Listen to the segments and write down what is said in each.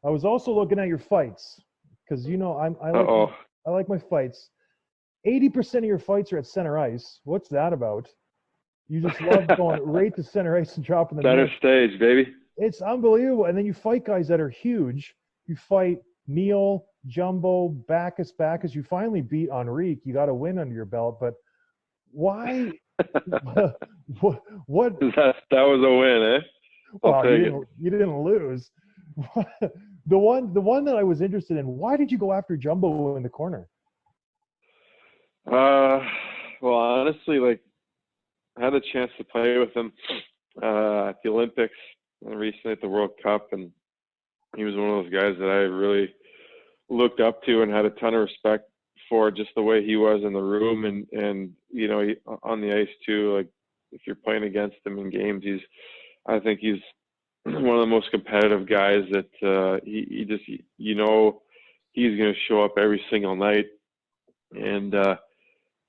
I was also looking at your fights because I like my fights. 80% of your fights are at center ice. What's that about? You just love going right to center ice and dropping the Center net. stage, baby. It's unbelievable. And then you fight guys that are huge. You fight Neil, Jumbo, Bacchus. You finally beat Enrique. You got a win under your belt. But why? what? That was a win, eh? Well, you didn't lose. The one that I was interested in. Why did you go after Jumbo in the corner? Well, honestly, like, I had a chance to play with him at the Olympics and recently at the World Cup, and he was one of those guys that I really looked up to and had a ton of respect for, just the way he was in the room and on the ice too. Like, if you're playing against him in games, I think he's one of the most competitive guys that he just, he's going to show up every single night. And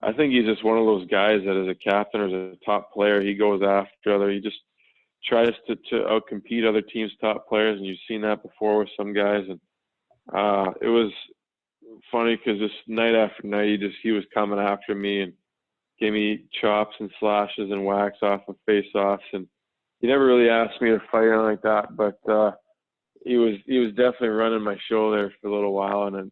I think he's just one of those guys that as a captain or as a top player, he goes after other. He just tries to outcompete other teams' top players, and you've seen that before with some guys. And it was funny because just night after night, he was coming after me and gave me chops and slashes and whacks off of face-offs. And he never really asked me to fight or anything like that, but he was definitely running my show there for a little while. And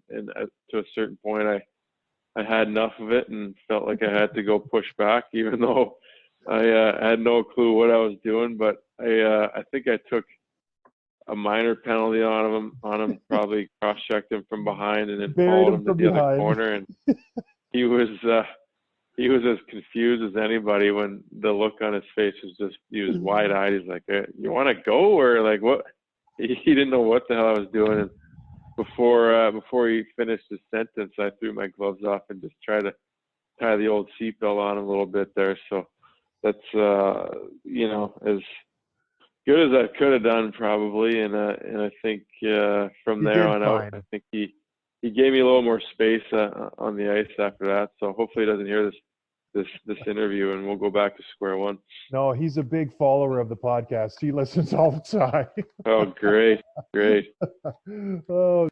to a certain point, I had enough of it and felt like I had to go push back, even though I had no clue what I was doing. But I think I took a minor penalty on him, probably cross-checked him from behind and then followed him to the other corner. And he was as confused as anybody when the look on his face was just, he was wide-eyed. He's like, you want to go? Or like, what? He didn't know what the hell I was doing. And before he finished his sentence, I threw my gloves off and just tried to tie the old seatbelt on him a little bit there. So that's, as good as I could have done probably. And I think from there on out, I think he gave me a little more space on the ice after that. So hopefully he doesn't hear this interview and we'll go back to square one. No, he's a big follower of the podcast. He listens all the time. Oh, great. Oh,